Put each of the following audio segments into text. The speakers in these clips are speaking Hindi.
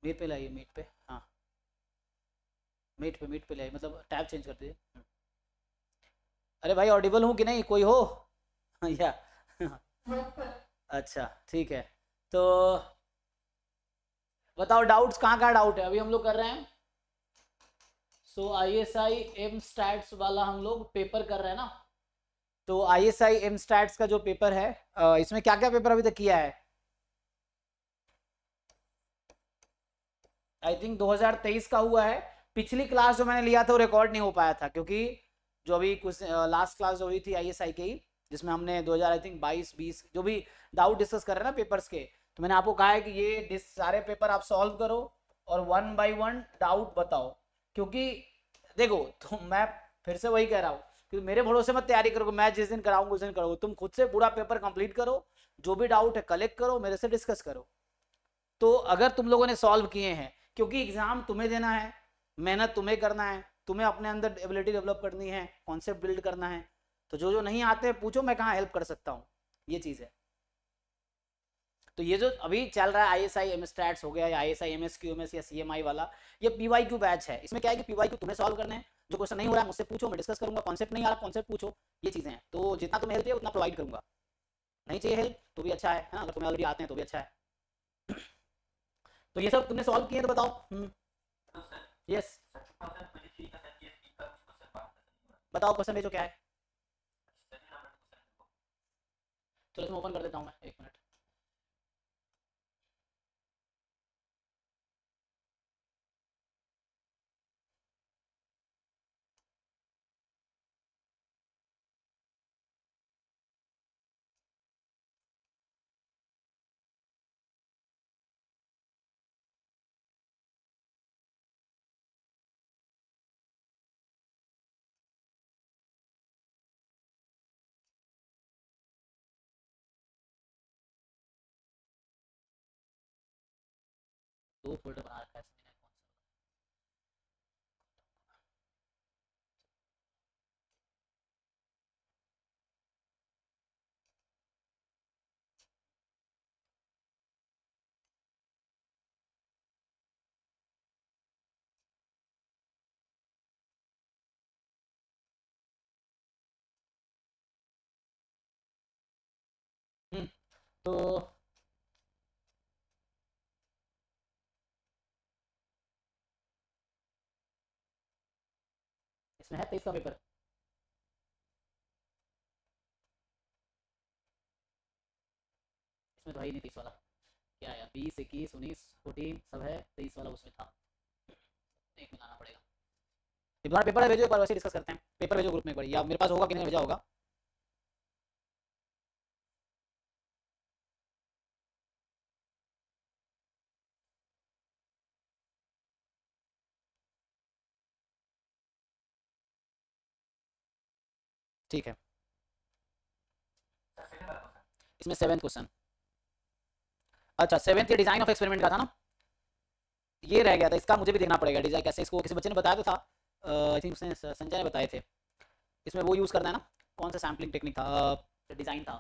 मीट पे लाइए, मीट पे, हाँ मीट पे लाइए, मतलब टैब चेंज कर दीजिए। अरे भाई ऑडिबल हूँ कि नहीं, कोई हो या अच्छा ठीक है, तो बताओ डाउट्स, कहाँ डाउट है, अभी हम लोग कर रहे हैं सो ISI एम स्टैट्स वाला हम लोग पेपर कर रहे हैं ना। तो ISI एम स्टैट्स का जो पेपर है, इसमें क्या क्या पेपर अभी तक किया है, आई थिंक 2023 का हुआ है। पिछली क्लास जो मैंने लिया था वो रिकॉर्ड नहीं हो पाया था, क्योंकि जो अभी कुछ लास्ट क्लास जो हुई थी ISI की, जिसमें हमने 2000 आई थिंक 22-20 जो भी डाउट डिस्कस कर रहे हैं ना पेपर्स के, तो मैंने आपको कहा है कि ये सारे पेपर आप सॉल्व करो और 1 बाय 1 डाउट बताओ। क्योंकि देखो, तो मैं फिर से वही कह रहा हूँ कि मेरे भरोसे मत तैयारी करो, मैं जिस दिन कराऊंगा उस दिन करो, तुम खुद से पूरा पेपर कंप्लीट करो, जो भी डाउट है कलेक्ट करो, मेरे से डिस्कस करो। तो अगर तुम लोगों ने सॉल्व किए हैं, क्योंकि एग्जाम तुम्हें देना है, मेहनत तुम्हें करना है, तुम्हें अपने अंदर एबिलिटी डेवलप करनी है, कॉन्सेप्ट बिल्ड करना है, तो जो जो नहीं आते पूछो, मैं कहाँ हेल्प कर सकता हूँ, ये चीज़ है। तो ये जो अभी चल रहा है ISI एम स्टैट्स हो गया, या ISI MS QMS या CMI वाला, ये PYQ बैच है। इसमें क्या है कि PYQ तुम्हें सॉल्व करने हैं, जो क्वेश्चन नहीं हो रहा है मुझसे पूछो, मैं डिस्कस करूंगा, कॉन्सेप्ट नहीं आ रहा कॉन्सेप्ट पूछो, ये चीज़ें हैं। तो जितना तुम्हें हेल्प है उतना प्रोवाइड करूंगा, नहीं चाहिए हेल्प तो भी अच्छा है ना, अगर तुम्हें ऑलरेडी आते हैं तो भी अच्छा है। तो ये सब तुमने सॉल्व किए तो बताओ। यस, बताओ क्वेश्चन भेजो क्या है। चलो इसमें ओपन कर देता हूँ मैं, एक मिनट। दो फोल्डर बना रखा है इसमें, तो इसमें है 23 का पेपर, इसमें तो है ही नहीं 23 वाला, क्या है 20 21 19 14 सब है, 23 वाला उसमें था, एक में लाना पड़ेगा। तुम्हारा पेपर है, भेजो एक बार, वैसे डिस्कस करते हैं, पेपर भेजो ग्रुप में एक बार, या मेरे पास होगा कि नहीं भेजा होगा। ठीक है, इसमें 7th क्वेश्चन, अच्छा 7th ये डिजाइन ऑफ एक्सपेरिमेंट का था ना, ये रह गया था, इसका मुझे भी देखना पड़ेगा डिजाइन कैसे, इसको किसी बच्चे ने बताया तो था, आई थिंक उसने संजय ने बताए थे। इसमें वो यूज़ करना है ना, कौन सा सैम्पलिंग टेक्निक था, डिज़ाइन था,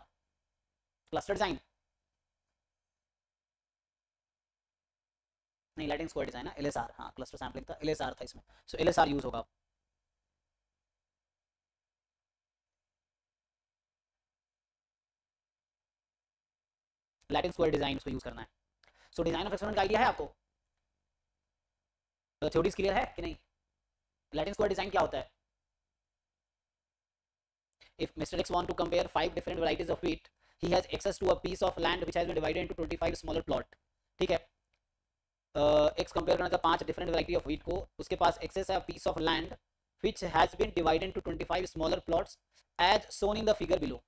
क्लस्टर डिज़ाइन, नहीं लाइटिंग स्क्वायर डिज़ाइन है, LSR, हाँ क्लस्टर सैम्पलिंग था, LSR था इसमें, सो LSR यूज़ होगा। लाइटिंग स्क्वायर डिज़ाइन उसको यूज़ करना है। सो डिज़ाइन ऑफ एक्सपेरिमेंट का आइडिया है आपको, तो थ्योरीज क्लियर है कि नहीं, लाइटिंग स्क्वायर डिज़ाइन क्या होता है, if Mr. X want to compare 5 different varieties of wheat, he has access to a piece of land which has been divided into 25 smaller plot, ठीक है, एक्स कंपेयर करना था 5 डिफरेंट वैरायटी ऑफ व्हीट को, उसके पास एक्सेस है piece of land which has been divided into 25 smaller plots as shown in the figure below.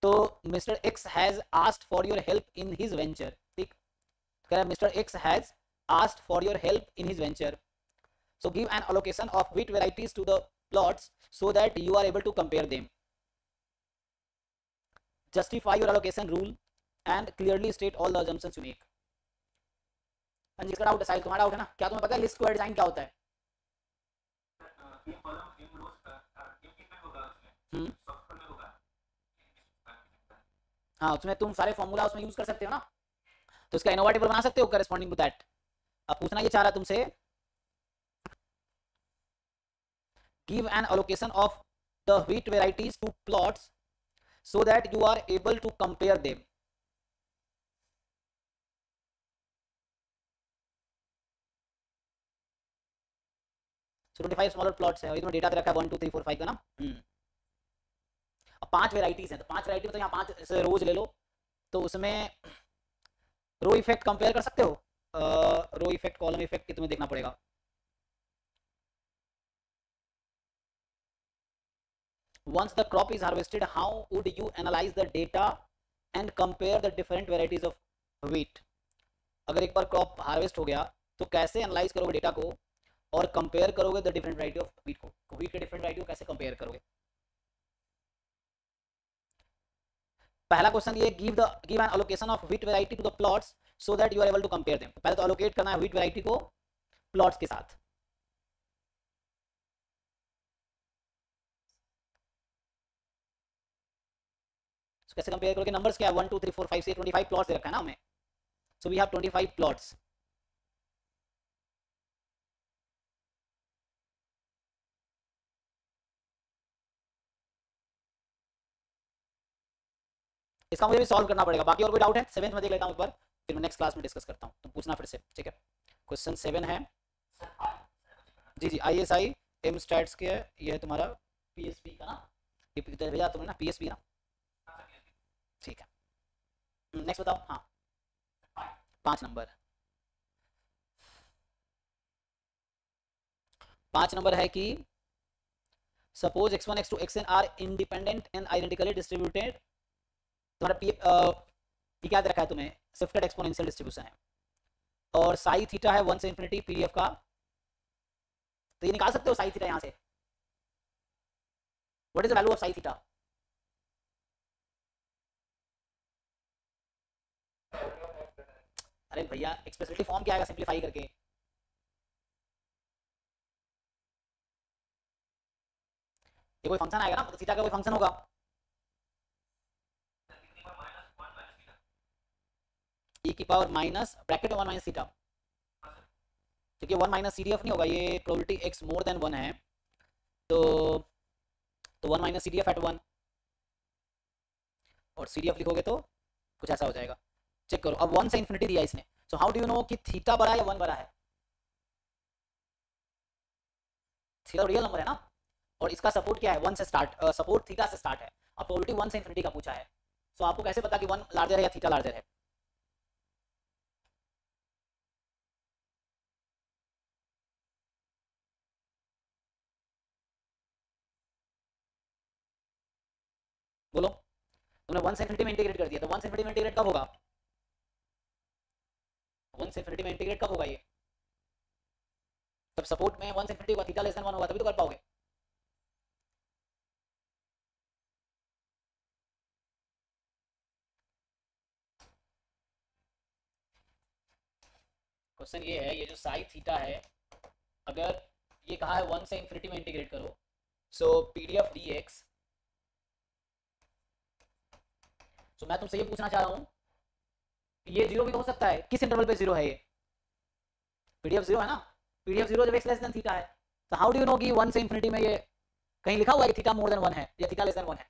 तो mister x has asked for your help in his venture, ठीक, कह रहा है mister x has asked for your help in his venture, so give an allocation of wheat varieties to the plots so that you are able to compare them, justify your allocation rule and clearly state all the assumptions you make। हाँ जिसका डाउट है, साहिल तुम्हारा डाउट है ना, क्या तुम्हें पता है लिस्ट स्क्वायर डिजाइन क्या होता है? हाँ उसमें तुम सारे फॉर्मूला उसमें यूज कर सकते हो ना, तो इसका इनोवा टेबल बना सकते हो करेस्पॉन्डिंग टू दैट, अब पूछना ये चाह रहा तुमसे, give an allocation of the wheat varieties to plots so that you are able to compare them. So 25 smaller plots है और इसमें डेटा दे रखा है 1 2 3 4 5 का ना। अब 5 वेराइटीज हैं, तो 5 वेराइटी मतलब यहाँ 5 रोज ले लो, तो उसमें रो इफेक्ट कंपेयर कर सकते हो, रो इफेक्ट कॉलम इफेक्ट तुम्हें देखना पड़ेगा। Once the crop is harvested, how would you analyze the data and compare the different varieties of wheat? अगर एक बार क्रॉप हार्वेस्ट हो गया तो कैसे एनालाइज करोगे डेटा को और कंपेयर करोगे the different variety of wheat को, व्हीट के डिफरेंट वैरायटी को कैसे कंपेयर करोगे? पहला क्वेश्चन ये, give an allocation of wheat variety to the plots so that you are able to compare them. पहले तो अलोकेट करना है व्हीट वैरायटी को प्लॉट्स के साथ। कैसे कंपेयर करोगे? नंबर्स क्या है 1 2 3 4 5 6 25 प्लॉट्स दे रखा है ना हमें, सो वी हैव 25 प्लॉट्स। इसका मुझे भी सॉल्व करना पड़ेगा। बाकी और कोई डाउट है? 7th में देख लेता हूं एक बार, फिर मैं नेक्स्ट क्लास में डिस्कस करता हूं, तो पूछना फिर से, ठीक है। क्वेश्चन 7 है जी जी, ISI एम स्टैट्स के है, ये है तुम्हारा PSP का ना, ये भेजा तुमने ना PSP ना, ठीक है। नेक्स्ट बताओ। हाँ 5 नंबर, 5 नंबर है कि suppose x1 x2 xn are independent and identically distributed. तुम्हारा ये क्या दे रखा है तुम्हें? शिफ्टेड एक्सपोनेंशियल डिस्ट्रीब्यूशन है और साई थीटा है 1 से इंफिनिटी पीडीएफ का, तो ये निकाल सकते हो साई थीटा यहां से। What is the value of Sai theta? अरे भैया एक्सप्रेसिटी फॉर्म क्या आएगा सिंपलीफाई करके? ये कोई फंक्शन आएगा ना, तो थीटा का कोई फंक्शन होगा। e की पावर माइनस ब्रैकेट में 1 माइनस थीटा, क्योंकि 1 माइनस CDF नहीं होगा, ये प्रोबेबिलिटी x मोर देन 1 है, तो 1 माइनस CDF एट 1, और CDF लिखोगे तो कुछ ऐसा हो जाएगा। चेक करो, अब 1 से इन्फिनिटी दिया इसने, so how do you know कि थीटा बड़ा है या 1 बड़ा है? थीटा रियल नंबर है ना, और इसका सपोर्ट क्या है? 1 से स्टार्ट, सपोर्ट थीटा से स्टार्ट है। अब प्रोबेबिलिटी 1 से इन्फिनिटी का पूछा है, सो आपको कैसे पता कि 1 लार्जर है या थीटा लार्जर है? बोलो, तुमने 1 से इन्फिनिटी में इंटीग्रेट कर दिया, तो 1 से इन्फिनिटी में इंटीग्रेट कब होगा? 1 से इन्फिनिटी में इंटीग्रेट कब होगा? ये जब सपोर्ट में 1 से इन्फिनिटी होगा, थीटा लेस देन 1 होगा, तभी तो कर पाओगे। क्वेश्चन ये है, ये जो साई थीटा है, अगर ये कहा है 1 से इन्फिनिटी में इंटीग्रेट करो, सो PDF dx, सो मैं तुमसे ये पूछना चाह रहा हूं, ये 0 भी तो हो सकता है, किस इंटरवल पे 0 है? ये PDF 0 है ना, PDF 0 जब x लेस देन थीटा है, तो हाउ डू यू नो कि 1 से इन्फिनिटी में ये कहीं लिखा हुआ है कि थीटा मोर देन 1 है या थीटा लेस देन 1 है?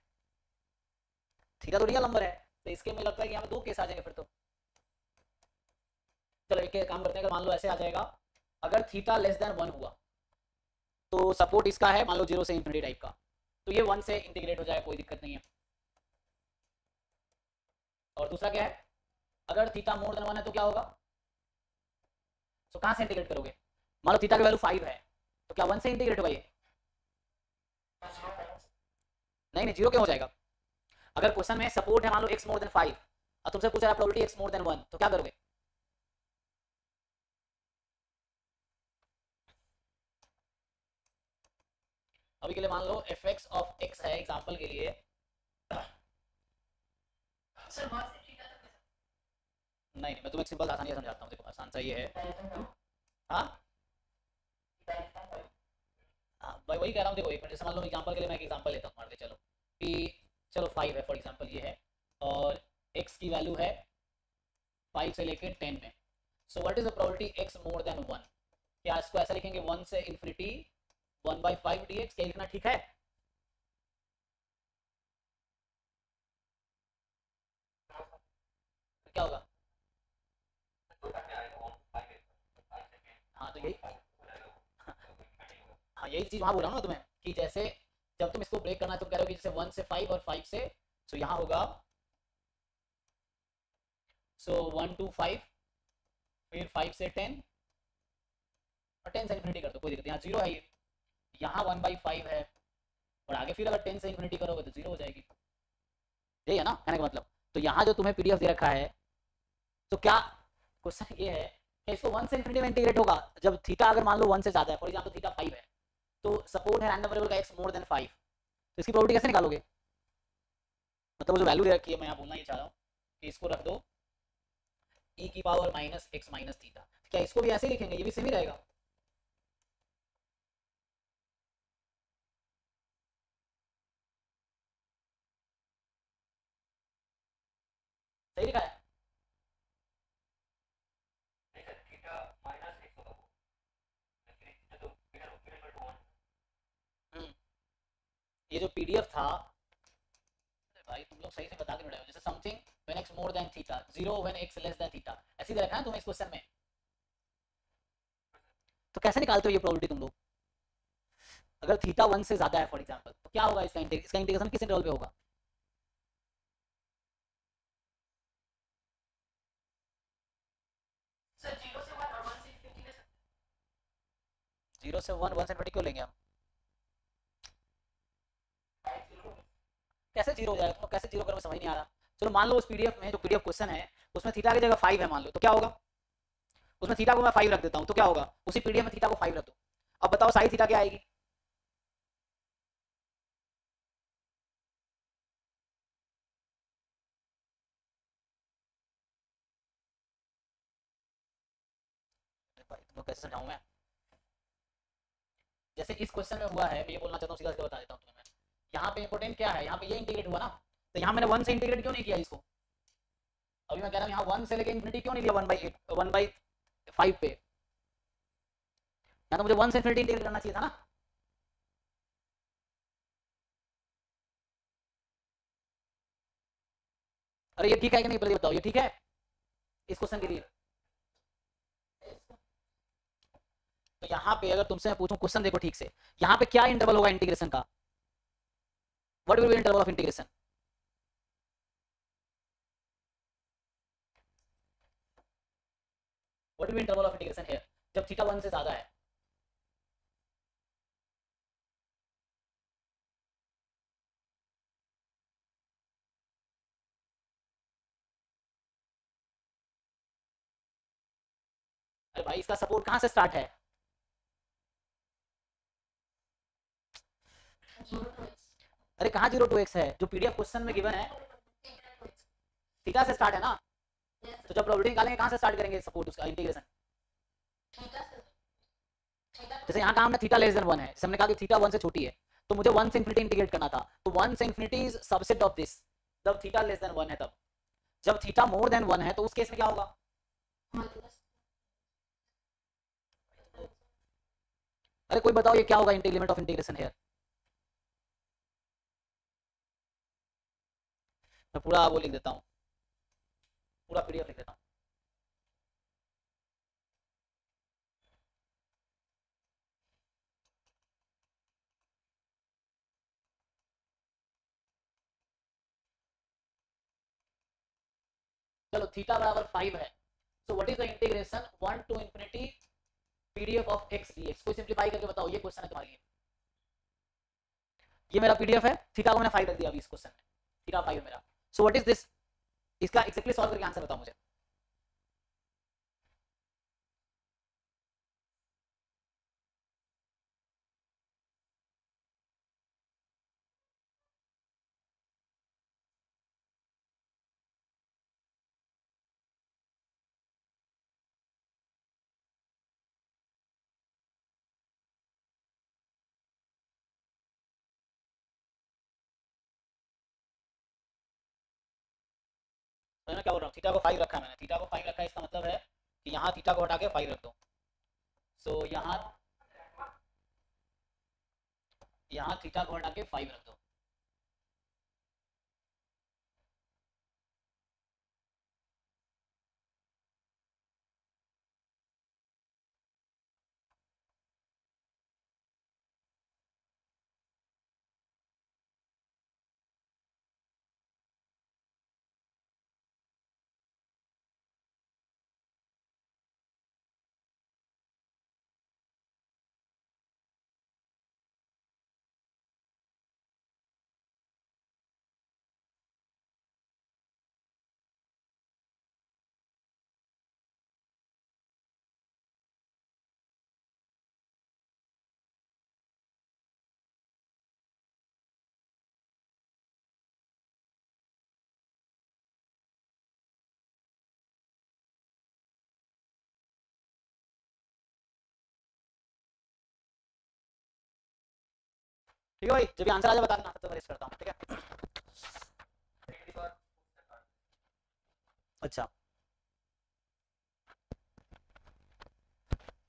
थीटा तो रियल नंबर है, तो इसके में लगता है कि यहाँ पे 2 केस आ जाएंगे फिर तो। चलो एक काम करते हैं, अगर मान लो ऐसे आ जाएगा, अगर थीटा लेस देन 1 हुआ तो सपोर्ट इसका है मान लो 0 से इन्फिनिटी टाइप का, तो ये 1 से इंटीग्रेट हो जाए, कोई दिक्कत नहीं है। और दूसरा क्या है, अगर थीटा मोर देन 1 है तो क्या होगा? तो कहां से इंटीग्रेट करोगे? मान लो थीटा की वैल्यू 5 है, तो क्या 1 से इंटीग्रेट होगा ये? नहीं नहीं, 0 क्यों हो जाएगा? अगर क्वेश्चन में सपोर्ट है मान लो x मोर देन 5 और तुमसे पूछा है प्रोबेबिलिटी x मोर देन 1, तो क्या करोगे? अभी के लिए मान लो fx ऑफ x है एग्जांपल के लिए, नहीं मैं तुम्हें सिंपल आसानी से समझाता हूँ। देखो आसान सा ये है, हाँ भाई वही कह रहा हूँ। देखो एक मिनट, जैसे मान लो एग्जांपल के लिए मैं एक एग्जांपल लेता हूँ, मान के चलो कि चलो 5 है फॉर एग्जांपल ये है, और x की वैल्यू है 5 से लेकर 10 में, so what is the probability x more than 1? क्या इसको ऐसा लिखेंगे 1 से इंफिनिटी 1/5 dx? क्या लिखना ठीक है? क्या होगा? हाँ तो यही, हाँ यही चीज वहां बोल रहा हूँ ना तुम्हें कि जैसे जब तुम इसको ब्रेक करना तो कह रहे हो कि जैसे 1 से 5 और 5 से, सो यहाँ होगा सो 1 to 5, फिर 5 से 10 और 10 से इन्फिनिटी कर दो, कोई दिक्कत, यहाँ जीरो है ये, यहाँ 1/5 है और आगे फिर अगर 10 से इन्फिनिटी करोगे तो जीरो हो जाएगी। यही है ना कहने का मतलब? तो यहाँ जो तुम्हें पीडीएफ दे रखा है, तो क्या क्वेश्चन ये है कि इसको 1 से इन्फिनिटी में इंटीग्रेट होगा जब थीटा अगर मान लो 1 से ज्यादा है, फॉर एग्जांपल थीटा 5 है, तो सपोर्ट है रैंडम वेरिएबल का x मोर देन 5, तो इसकी प्रोबेबिलिटी कैसे निकालोगे? मतलब वो जो वैल्यू दे रखी है, मैं यहाँ बोलना ये चाह रहा हूँ कि इसको रख दो e की power minus x minus theta, क्या इसको भी ऐसे ही लिखेंगे? ये भी सेम ही रहेगा। सही लिखा है? ये जो पीडीएफ था भाई, तुम लोग सही से बता के नहीं रहे हो, जैसे something when x more than theta, 0 when x less than theta, ऐसे ही दे रखा है तुम्हें इस क्वेश्चन में। तो कैसे निकालते हो ये प्रोबेबिलिटी तुम लोग? अगर थीटा 1 से ज्यादा है फॉर एग्जांपल, तो क्या होगा इसका इंटीग्रेशन किस इंटरवल पे होगा? जीरो से वन, 1 से 20 क्यों लेंगे हम? कैसे जीरो हो जाएगा? तुम कैसे जीरो करोगे समझ नहीं आ रहा। चलो मान लो उस पीडीएफ में, जो पीडीएफ क्वेश्चन है उसमें थीटा की जगह 5 है मान लो, तो क्या होगा? उसमें थीटा को मैं 5 रख देता हूँ, तो क्या होगा? उसी पीडीएफ में थीटा को 5 रख दो। अब बताओ साई थीटा क्या आएगी? तुम कैसे समझाऊं मैं? जैसे इस क्वेश्चन में हुआ है, मैं ये बोलना चाहता हूँ, सीधा सीधा बता देता हूँ तुम्हें। यहाँ पे इंपोर्टेंट क्या है, यहाँ पे ये इंटीग्रेट हुआ ना, तो यहाँ मैंने 1 से इंटीग्रेट क्यों नहीं किया इसको? अभी मैं कह रहा हूँ यहाँ 1 से लेके इन्फिनिटी क्यों नहीं लिया 1/5 पे? यहाँ तो मुझे 1 से इन्फिनिटी इंटीग्रेट करना चाहिए था ना। अरे ये ठीक है कि नहीं, पहले बताओ ये ठीक है इस क्वेश्चन के लिए? तो यहाँ पे अगर तुमसे मैं पूछूं क्वेश्चन देखो ठीक से, यहाँ पे क्या इंटरवल होगा इंटीग्रेशन का? What will be interval of integration? What will be interval of integration here जब थीटा 1 से ज्यादा है? अरे भाई इसका सपोर्ट कहाँ से स्टार्ट है? अरे कहाँ 0 to x है? जो पीडीएफ क्वेश्चन में गिवन है थीटा से स्टार्ट है ना, तो जब प्रोबेबिलिटी निकालेंगे कहाँ से स्टार्ट करेंगे सपोर्ट उसका इंटीग्रेशन? जैसे यहाँ कहा हमने थीटा लेस देन 1 है, जैसे हमने कहा कि थीटा 1 से छोटी है, तो मुझे 1 से इंफिनिटी इंटीग्रेट करना था, तो 1 से infinity is subset of this, जब थीटा लेस देन 1 है तब। जब थीटा मोर देन 1 है तो उस केस में क्या होगा? अरे कोई बताओ ये क्या होगा लिमिट ऑफ इंटीग्रेशन हियर? मैं पूरा वो लिख देता हूँ, पूरा पीडीएफ लिख देता हूँ। चलो थीटा बराबर 5 है, so what is the integration 1 to infinity PDF of x dx? कोई सिंपलीफाई करके बताओ, ये क्वेश्चन है तुम्हारे लिए। ये मेरा पीडीएफ है, थीटा को मैंने 5 रख दिया अभी इस क्वेश्चन में, थीटा 5 है मेरा, सो व्हाट इज दिस? इसका एक्जेक्टली सॉल्व करके आंसर बताओ मुझे। तो मैं क्या बोल रहा हूँ, थीटा को 5 रखा है मैंने, थीटा को 5 रखा है, इसका मतलब है कि यहाँ थीटा को हटा के 5 रख दो। सो यहाँ थीटा को हटा के 5 रख दो। ठीक है भाई, जब भी आंसर आ जाए बता देना, तो मैं रेस्ट करता हूँ। ठीक है, अच्छा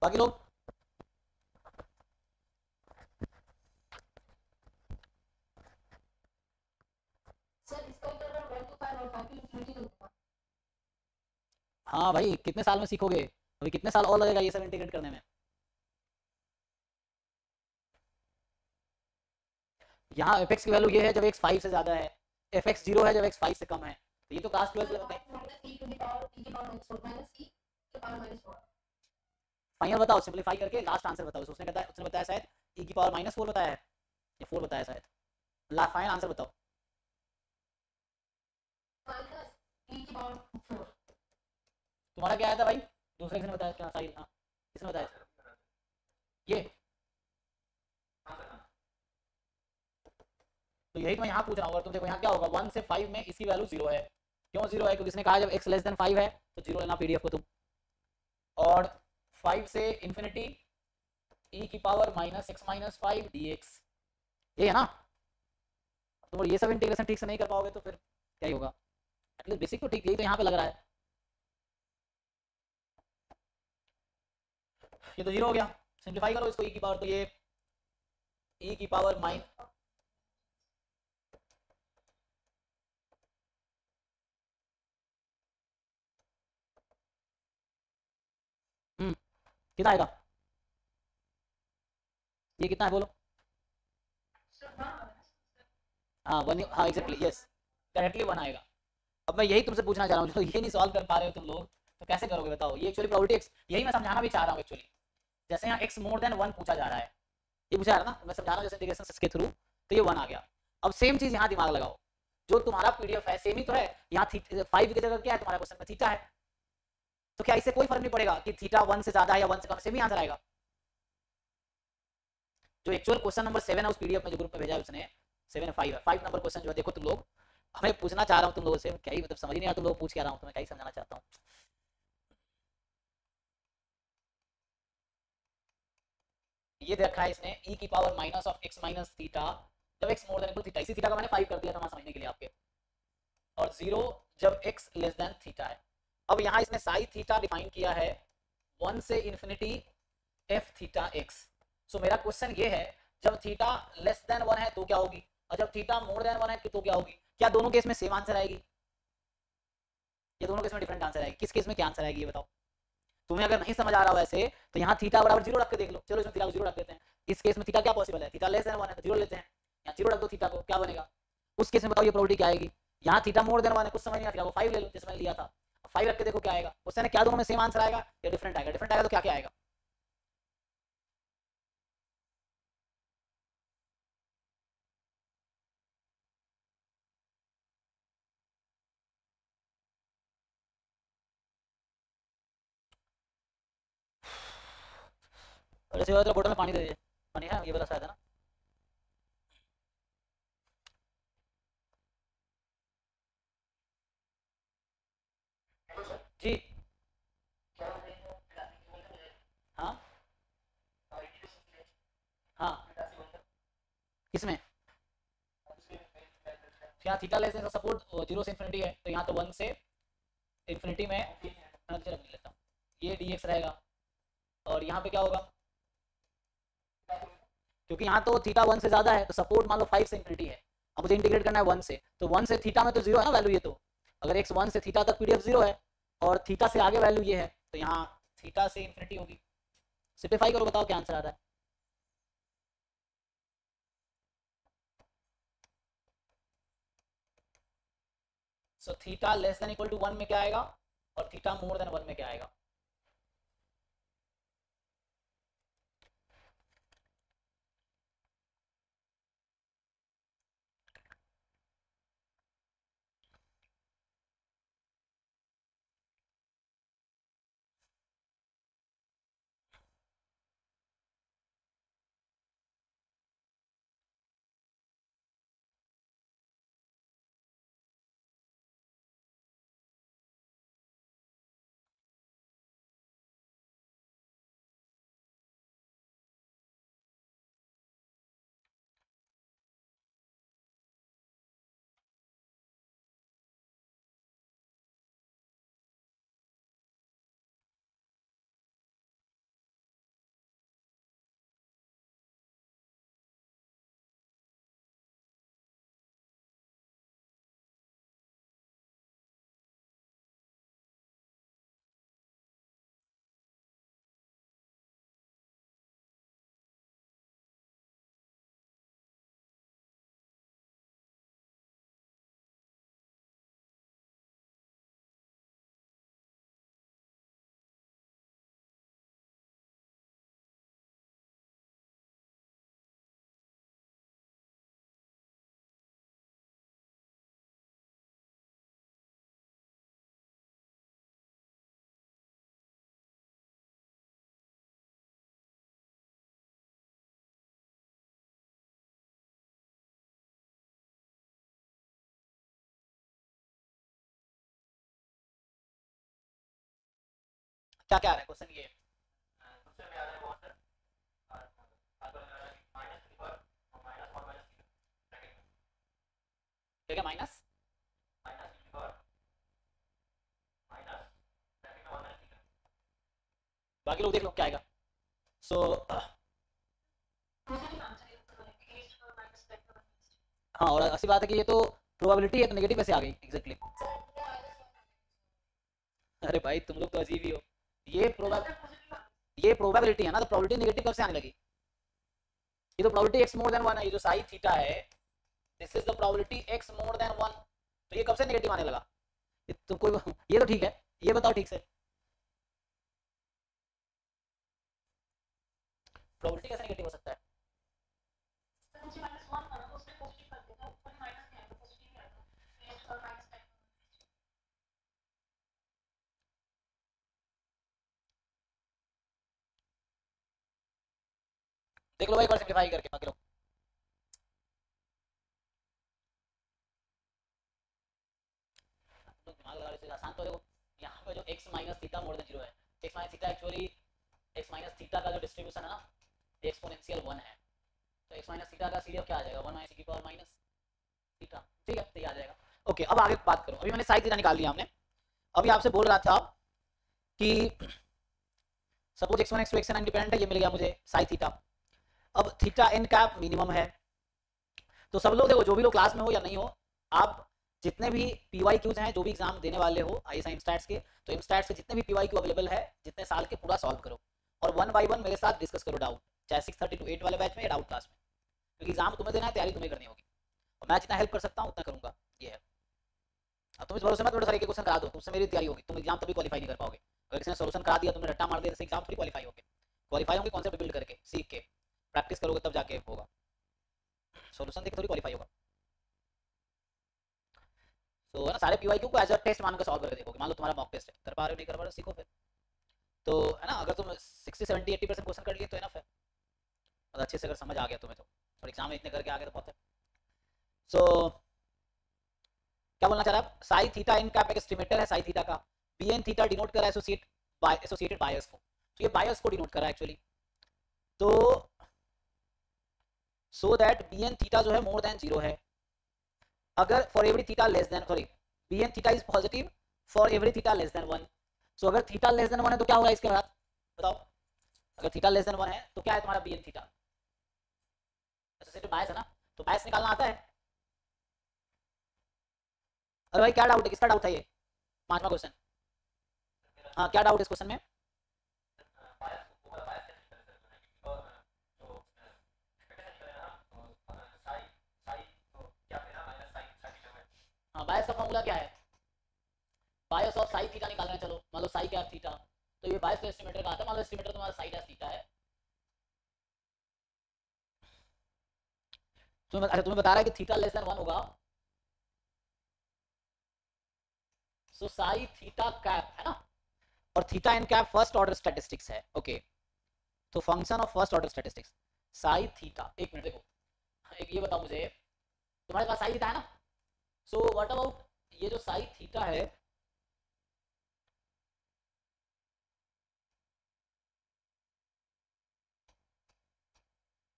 बाकी लोग हाँ भाई, कितने साल में सीखोगे अभी, कितने साल और लगेगा ये सब इंटीग्रेट करने में। यहाँ एफ एक्स की वैल्यू ये है जब एक्स 5 से ज्यादा है, एफ एक्स 0 है जब एक्स 5 से कम है। तो ये तो क्लास 12 फाइनल बताओ, सिंपलीफाई करके लास्ट आंसर बताओ। उसने बताया शायद e की पावर -4 बताया है या 4 बताया शायद। फाइनल आंसर बताओ। तुम्हारा क्या आया था भाई, दूसरे किसने बताया, क्या साहिल, हाँ किसने बताया ये। तो यही तो मैं यहाँ पूछ रहा हूँ। तुम देखो यहाँ क्या होगा, 1 से 5 में इसकी वैल्यू 0 है। क्यों 0 है, क्योंकि इसने कहा जब x लेस देन 5 है तो 0 लेना पीडीएफ को तुम। और 5 से इंफिनिटी e की पावर -x-5 dx, ये है ना। तो ये सब इंटीग्रेशन ठीक से नहीं कर पाओगे तो फिर क्या ही होगा। एटलीस्ट बेसिक तो ठीक, यही तो यहाँ पे लग रहा है। ये तो 0 हो गया, सिंप्लीफाई करो इसको e की पावर, तो ये e की पावर कितना आएगा, ये कितना है बोलो। हाँ 1, हाँ एग्जैक्टली यस, करेक्टली 1 आएगा। अब मैं यही तुमसे पूछना चाह रहा हूँ, जो ये नहीं सॉल्व कर पा रहे हो तुम लोग, तो कैसे करोगे बताओ। ये एक्चुअली प्रोबेबिलिटी x, यही मैं समझाना भी चाह रहा हूँ एक्चुअली। जैसे यहाँ x मोर देन 1 पूछा जा रहा है, ये पूछा जा रहा है ना, मैं समझा रहा हूँ जैसे इंटीग्रेशन के थ्रू, तो ये 1 आ गया। अब सेम चीज यहाँ दिमाग लगाओ, जो तुम्हारा पीडीएफ है सेम ही तो है। यहाँ 5 की जगह क्या है तुम्हारे क्वेश्चन में, थीटा है। तो क्या इससे कोई फर्क नहीं पड़ेगा कि थीटा 1 से ज्यादा है या 1 से कम, सेम ही आंसर आएगा। जो एक्चुअल क्वेश्चन नंबर 7 है उस पीडीएफ में जो ग्रुप में भेजा है उसने, 7 5 है, 5 नंबर क्वेश्चन जो है, देखो तुम लोग, हमें पूछना चाह रहा हूँ तुम लोगों से, क्या ही मतलब समझ नहीं आ, तुम लोग पूछ क्या रहा हूँ, तो मैं क्या ही समझाना चाहता हूँ। ये देखा है इसने, e की पावर -x - थीटा जब x मोर देन इक्वल थीटा, इसी थीटा का मैंने 5 कर दिया था वहां समझने के लिए आपके, और 0 जब x लेस देन थीटा है। अब यहाँ इसने साई थीटा डिफाइन किया है 1 से इंफिनिटी f थीटा x। सो मेरा क्वेश्चन ये है, जब थीटा लेस देन 1 है तो क्या होगी, और जब थीटा मोर देन 1 है तो क्या होगी। क्या दोनों केस में सेम आंसर आएगी, या दोनों केस में डिफरेंट आंसर आएगी, किस केस में क्या आंसर आएगी ये बताओ। तुम्हें अगर नहीं समझ आ रहा हो ऐसे, तो यहाँ थीटा बराबर 0 रख के देख लो। चलो इसमें थीटा को 0 रख देते हैं। इस केस में थीटा क्या पॉसिबल है, थीटा लेस देन 1 है तो 0 लेते हैं, यहाँ 0 रख दो थीटा को, क्या बनेगा। उस केस में बताओ ये प्रोबेबिलिटी क्या आएगी। यहाँ थीटा मोर देन 1 है, कुछ समझ नहीं आ रहा, 5 ले लो जैसे मैंने लिया था, 5 रख के देखो क्या आएगा। उससे क्या दोनों में सेम आंसर आएगा या डिफरेंट आएगा, डिफरेंट आएगा तो क्या क्या आएगा। और ऐसे तो बोतल में पानी दे दीजिए, पानी है ये वाला शायद है ना। जी हाँ हाँ, किसमें, यहाँ थीटा लेस देन सपोर्ट 0 से इंफिनिटी है, तो यहाँ तो 1 से इंफिनिटी में मैं रख लेता हूँ। ये dx रहेगा, और यहाँ पे क्या होगा, क्योंकि यहाँ तो थीटा 1 से ज्यादा है तो सपोर्ट मान लो 5 से इंफिनिटी है, अब मुझे इंटीग्रेट करना है 1 से, तो 1 से थीटा में तो जीरो है ना वैल्यू, ये तो अगर x 1 से थीटा तक पीडीएफ जीरो है और थीटा से आगे वैल्यू ये है, तो यहाँ थीटा से इंफिनिटी होगी। सिंपलीफाई करो, बताओ क्या आंसर आ रहा है। So theta less than equal to 1 में क्या आएगा, और थीटा मोर देन 1 में क्या आएगा। क्या क्या आ रहा है क्वेश्चन, ये क्या माइनस, बाकी लोग देख लो क्या आएगा। सो हाँ, और ऐसी बात है कि ये तो प्रोबेबिलिटी है तो नेगेटिव कैसे आ गई एग्जैक्टली। अरे भाई तुम लोग तो अजीब ही हो, ये प्रोबेबिलिटी है ना, तो प्रोबेबिलिटी नेगेटिव कब से आने लगी, ये तो प्रोबेबिलिटी x मोर देन 1 है, ये जो साइन थीटा है this is the probability x more than 1, तो ये कब से नेगेटिव आने लगा, तो कोई ये तो ठीक है, ये बताओ ठीक से प्रोबेबिलिटी कैसे नेगेटिव हो सकता है। देख लो भाई एक बार सिंपलीफाई करके, बाकी लोग दिमाग लगा रहे, आसान तो देखो, यहाँ पे जो x minus theta more then 0 है, x minus theta actually x minus theta का जो डिस्ट्रीब्यूशन है ना एक्सपोनेंशियल 1 है, तो x माइनस थीटा का सीरीज क्या आ जाएगा 1 माइनस e की पावर माइनस थीटा, ठीक है, तो ये आ जाएगा। ओके, अब आगे बात करो, अभी मैंने साइन थीटा निकाल लिया हमने, अभी आपसे बोल रहा था कि suppose x1 x2 xn independent है, ये मिल गया मुझे साइन थीटा, अब थीटा n का मिनिमम है, तो सब लोग देखो जो भी लोग क्लास में हो या नहीं हो, आप जितने भी PYQs हैं, जो भी एग्जाम देने वाले हो ISI इमस्टैट्स के, तो इमस्टैट्स के जितने भी PYQ अवेलेबल है जितने साल के, पूरा सॉल्व करो और 1 बाय 1 मेरे साथ डिस्कस करो डाउट, चाहे 6:30 to 8 वाले बैच में या डाउट क्लास में, क्योंकि एग्जाम तुम्हें देना है, तैयारी तुम्हें करनी होगी और मैं जितना हेल्प कर सकता हूँ उतना करूंगा, ये है। अब तुम इस भरोसे मत थोड़ा सारे क्वेश्चन करा दो, तुमसे मेरी तैयारी होगी, तुम एग्जाम तभी क्वालीफाई नहीं कर पाओगे, अगर किसी ने सोल्यूशन करा दिया तुमने रट्टा मार दिया, एग्जाम थोड़ी क्वालीफाई होंगे कॉन्सेप्ट बिल्ड करके, सीख के प्रैक्टिस करोगे तब जाके होगा, सोल्यूशन देख थोड़ी क्वालीफाई होगा। तो है ना, सारे PYQ को एज अ टेस्ट मानकर सॉल्व करके देखोगे, मान लो तुम्हारा मॉक टेस्ट है, कर पा रहे हो नहीं कर पा रहे हो सीखो फिर, तो है ना, अगर तुम 60-70-80% क्वेश्चन कर लिए तो इनफ है, और अच्छे से अगर समझ आ गया तुम्हें तो, और एग्जाम में इतने करके आ गए तो बहुत है। सो क्या बोलना चाह रहा है, साइन थीटा इन का एक एस्टिमेटर है साइन थीटा का, bn थीटा डिनोट कर रहा है एसोसिएटेड बायस को, तो ये बायस को डिनोट कर रहा है एक्चुअली, तो सो दैट bn थीटा जो है मोर देन 0 है, अगर for every theta less then, sorry bn theta is positive for every theta less then 1, सो अगर थीटा लेस देन 1 है तो क्या होगा इसके बाद बताओ, अगर थीटा लेस देन 1 है तो क्या है तुम्हारा bn थीटा, एसोसिएटेड बायस है ना, तो बायस निकालना आता है। अरे भाई क्या डाउट है, किसका डाउट है ये 5वां क्वेश्चन, हाँ क्या डाउट है इस क्वेश्चन में? हाँ बायस का फॉर्मूला क्या है, बायस ऑफ साई थीटा निकालना है। चलो मान लो साई क्या थीटा, तो ये बायस तो एस्टिमेटर का आता है, मान लो एस्टिमेटर तुम्हारा साई डैश थीटा है। तुम्हें बता रहा है कि थीटा लेस देन 1 होगा, सो साई थीटा कैप है ना, और theta n cap first order statistics है। ओके तो function of first order statistics psi theta, एक मिनट देखो, एक ये बताओ मुझे, तुम्हारे पास साई थीटा है ना, सो व्हाट अबाउट ये जो साई थीटा है,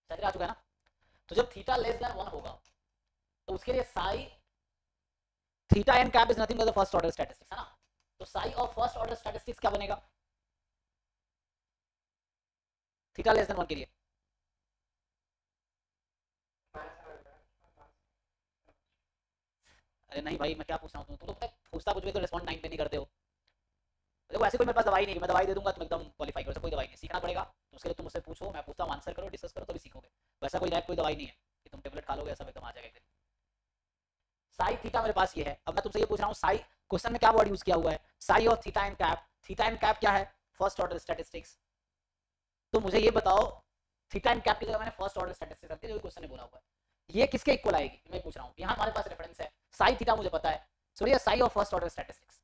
आ चुका है ना, तो जब थीटा लेस देन 1 होगा तो उसके लिए psi theta n cap is nothing but the first order statistics है ना, तो psi of first order statistics क्या बनेगा थीटा लेस देन 1 के लिए? अरे नहीं भाई मैं क्या पूछ रहा हूँ, तुम तो पूछता कुछ भी तो रिस्पॉन्ड टाइम पे नहीं करते हो। देखो ऐसे कोई मेरे पास दवाई नहीं है, मैं दवाई दे दूंगा तुम एकदम क्वालिफाई करो, कोई दवाई नहीं, सीखना पड़ेगा, तो उसके लिए तुम मुझसे पूछो, मैं पूछता हूँ, आंसर करो, डिस्कस करो, तभी सीखोगे। वैसा कोई कोई दवाई नहीं है कि तुम टेबलेट खा लोगे ऐसा एकदम आ जाएगा एक दिन। साई थीटा मेरे पास ये है, अब मैं तुमसे ये पूछ रहा हूँ साई क्वेश्चन में क्या वर्ड यूज किया हुआ है, साई और theta and cap, theta and cap क्या है फर्स्ट ऑर्डर स्टैटिस्टिक्स, तो मुझे ये बताओ थीटा एंड कैप की जगह मैंने फर्स्ट ऑर्डर स्टैटिस्टिक्स रख दिया जो क्वेश्चन ने बोला हुआ है, ये किसके इक्वल आएगी मैं पूछ रहा हूँ। यहाँ हमारे पास रेफरेंस है साई थीटा मुझे पता है, so psi of first order statistics,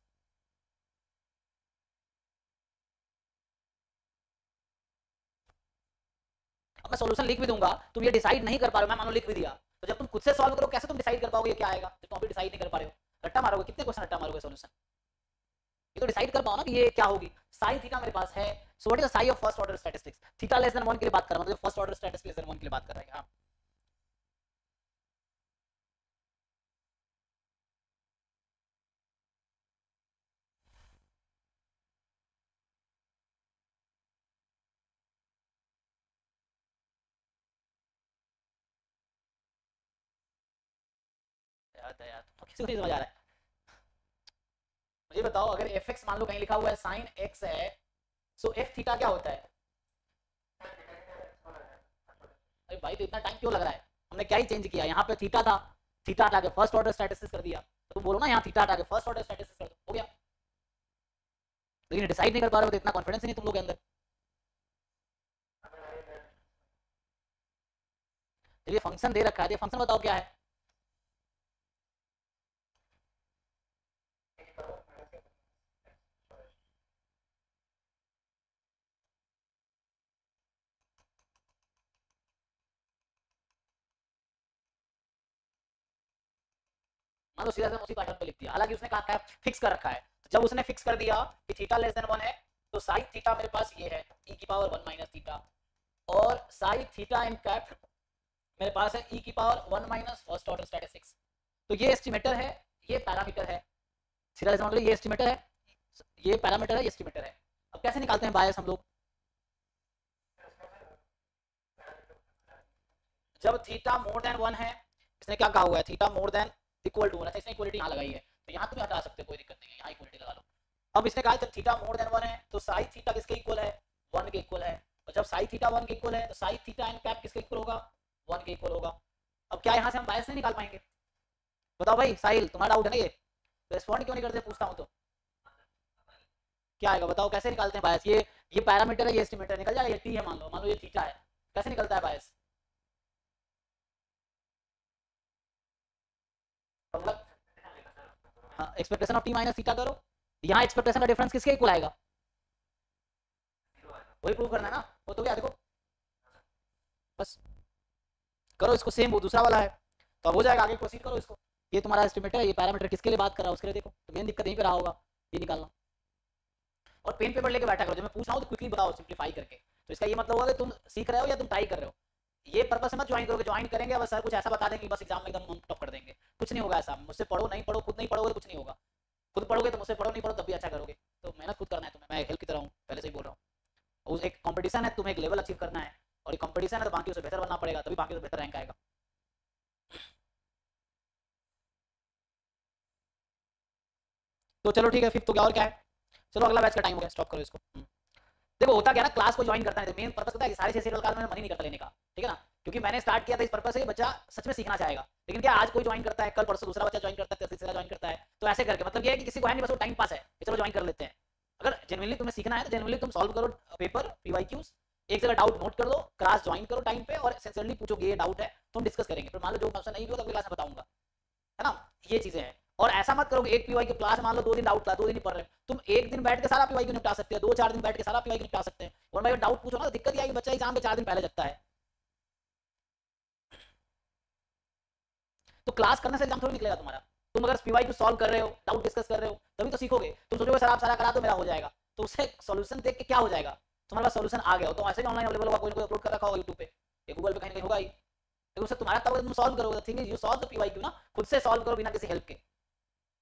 अब मैं सॉल्यूशन लिख भी दूंगा, तुम ये डिसाइड नहीं कर पा रहे हो, मैं मानो लिख भी दिया, तो जब तुम खुद से सॉल्व करो कैसे तुम डिसाइड कर पाओगे ये क्या आएगा, जब तुम अभी डिसाइड नहीं कर पा रहे हो, रट्टा मारोगे, कितने क्वेश्चन रट्टा मारोगे सॉल्यूशन, ये तो डिसाइड कर पाओ ना कि ये क्या होगी। साई थीटा मेरे पास है, so what is the Sai of first order statistics, theta less then 1 के लिए बात कर रहा हूं, मतलब first order statistics less than 1 के लिए बात कर रहा है। हां यार तो किसी को नहीं समझ आ रहा है, मुझे बताओ अगर fx मान लो कहीं लिखा हुआ है sin x है, सो f थीटा क्या होता है? अरे भाई तो इतना टाइम क्यों लग रहा है, हमने क्या ही चेंज किया, यहाँ पे थीटा था, थीटा हटा के फर्स्ट ऑर्डर स्टैटिस्टिक्स कर दिया, तो तुम बोलो ना यहाँ थीटा हटा के फर्स्ट ऑर्डर स्टैटिस्टिक्स कर दो, हो गया। लेकिन डिसाइड नहीं कर पा रहे हो तो इतना कॉन्फिडेंस ही नहीं तुम लोग के अंदर। ये फंक्शन दे रखा है, ये फंक्शन बताओ क्या है? मान लो सीधा से उसी पैटर्न पे लिख दिया, हालांकि उसने कहा क्या फिक्स कर रखा है, तो जब उसने फिक्स कर दिया कि थीटा लेस देन 1 है, तो साइन थीटा मेरे पास ये है e की पावर 1 माइनस थीटा, और साइन थीटा इन कैप मेरे पास है e की power 1 minus first order statistics, तो ये एस्टिमेटर है, ये पैरामीटर है, सीधा समझ लो ये एस्टिमेटर है, ये पैरामीटर है, ये एस्टिमेटर है। अब कैसे निकालते हैं बायस हम लोग, जब थीटा मोर देन 1 है, इसने क्या कहा हुआ है theta more than equal to 1, अच्छा इसने इक्वलिटी यहाँ लगाई है, तो यहाँ तुम्हें हटा सकते हो कोई दिक्कत नहीं है, यहाँ इक्वलिटी लगा लो। अब इसने कहा जब थीटा मोर देन 1 है तो साइन थीटा किसके इक्वल है 1 के इक्वल है, और जब साइन थीटा 1 के इक्वल है तो साइन थीटा एंड कैप किसके इक्वल होगा 1 के इक्वल होगा। अब क्या यहाँ से हम बायस नहीं निकाल पाएंगे, बताओ भाई साहिल तुम्हारा डाउट है ना, ये रिस्पॉन्ड क्यों नहीं करते पूछता हूँ तो क्या आएगा बताओ, कैसे निकालते हैं बायस, ये पैरामीटर है, ये एस्टिमेटर निकल जाएगा, ये टी है मान लो ये थीटा है, कैसे निकलता है बायस? हाँ expectation of T minus theta करो, यहाँ एक्सपेक्टेशन का डिफरेंस किसके इक्वल आएगा, वही प्रूव करना है ना, वो तो क्या देखो बस करो इसको, सेम वो दूसरा वाला है, तो अब हो जाएगा, आगे प्रोसीड करो इसको। ये तुम्हारा एस्टिमेटर है, ये पैरामीटर किसके लिए बात कर रहा है उसके लिए देखो, तो मेन दिक्कत यहीं पे रहा होगा ये निकालना, और पेन पेपर लेके बैठा करो, जब मैं पूछ रहा हूँ तो क्विकली बताओ सिंप्लीफाई करके, तो इसका ये मतलब होगा कि तुम सीख रहे हो या तुम ट्राई कर रहे हो, ये पर्पस से मत ज्वाइन करोगे, ज्वाइन करेंगे बस सर कुछ ऐसा बता देंगे बस एग्जाम में एकदम टॉप कर देंगे, कुछ नहीं होगा ऐसा, मुझसे पढ़ो नहीं पढ़ो खुद नहीं पढ़ोगे तो कुछ नहीं होगा, खुद पढ़ोगे तो मुझसे पढ़ो, नहीं पढ़ो तब भी अच्छा करोगे। तो मेहनत खुद करना है तुम्हें, मैं हेल्प की तरह हूँ, पहले से ही बोल रहा हूँ। उस एक कंपटीशन है, तुम्हें एक लेवल अचीव करना है, और एक कंपटीशन है तो बाकी से बेहतर बनना पड़ेगा, तभी बाकी से बेहतर रैंक आएगा। तो चलो ठीक है, फिफ्थ तो क्या और क्या है। चलो अगला बैच का टाइम हो गया, स्टॉप करो इसको। देखो होता क्या ना, क्लास को ज्वाइन करता है, मेन पर्पस होता है कि साढ़े 6 क्लास में मन ही नहीं करता लेने का, ठीक है ना, क्योंकि मैंने स्टार्ट किया था इस पर्पस से बच्चा सच में सीखना चाहेगा। लेकिन क्या आज कोई ज्वाइन करता है, कल परसों दूसरा बच्चा ज्वाइन करता है, तीसरा ज्वाइन करता है, तो ऐसे करके मतलब ये है कि किसी को है नहीं, बस वो टाइम पास है कि चलो ज्वाइन कर लेते हैं। अगर जेनुइनली तुम्हें सीखना है तो जेनुइनली तुम सॉल्व करो पेपर पीवाईक्यूज, एक जगह डाउट नोट कर लो, क्लास ज्वाइन करो टाइम पे, और सिंसियरली पूछोगे ये डाउट है तो हम डिस्कस करेंगे, फिर मान लो जो ऑप्शन नहीं भी हो तो अगली क्लास में बताऊंगा, है ना। ये चीजें हैं। और ऐसा मत करो कि एक पीवाई की क्लास मान लो 2 दिन डाउट क्लास, 2 दिन ही पढ़ रहे हो, तुम एक दिन बैठ के सारा पीवाई को निपटा सकते हो, 2-4 दिन बैठ के सारा पीवाई को निपटा सकते हैं। और भाई डाउट पूछो ना तो दिक्कत ये आई कि बच्चा एग्जाम के 4 दिन पहले लगता है, तो क्लास करने से एग्जाम थोड़ी निकलेगा तुम्हारा। तुम अगर पीवाई को सॉल्व कर रहे हो, डाउट डिस्कस कर रहे हो, तभी तो सीखोगे। तुम सोचोगे सर आप सारा करा दो मेरा हो जाएगा, तो उससे सॉल्यूशन देख के क्या हो जाएगा, तुम्हारे पास सॉल्यूशन आ गया हो तो ऐसे ही ऑनलाइन अवेलेबल होगा, कोई ना कोई अपलोड कर रखा होगा यूट्यूब पे या गूगल पे, कहीं ना कहीं होगा ही, लेकिन उससे तुम्हारा तब तुम सॉल्व करोगे। Thing is you solve the P Y Q ना, खुद से सॉल्व करो बिना किसी हेल्प के,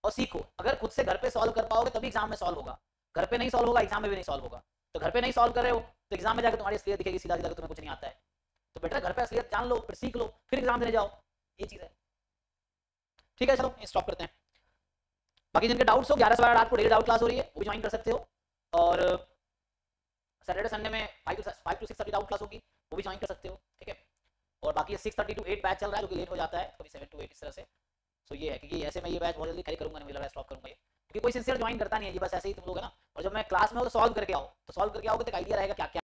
और सीखो। अगर खुद से घर पे सॉल्व कर पाओगे तभी एग्जाम में सॉल्व होगा, घर पे नहीं सॉल्व होगा एग्जाम में भी नहीं सॉल्व होगा। तो घर पे नहीं सॉल्व कर रहे हो तो एग्जाम में जाकर तुम्हारी असलियत दिखेगी सीधा सीधा, तुम्हें कुछ नहीं आता है। तो बेटर घर पे असलियत जान लो, फिर सीख लो, फिर एग्जाम देने जाओ, ये चीज है। ठीक है चलो स्टॉप करते हैं। बाकी जिनके डाउट्स हो 11 से 12 रात को डेली डाउट क्लास हो रही है, वो भी ज्वाइन कर सकते हो। और सैटरडे संडे में 5 to 6:30 डाउट क्लास होगी, वो भी ज्वाइन कर सकते हो, ठीक है। और बाकी 6:30 to 8 बैच चल रहा है जो कि लेट हो जाता है, कभी 7 to 8 इस तरह से। सो ये है कि ऐसे मैं ये बैच बहुत जल्दी खाली करूंगा, नहीं मुझे लग रहा है स्टॉप करूंगा ये, क्योंकि कोई सिंसियर ज्वाइन करता नहीं है जी, बस ऐसे ही तुम लोग है ना। और जब मैं क्लास में हो तो सॉल्व करके आओ, तो सॉल्व करके आओगे तो आइडिया रहेगा क्या क्या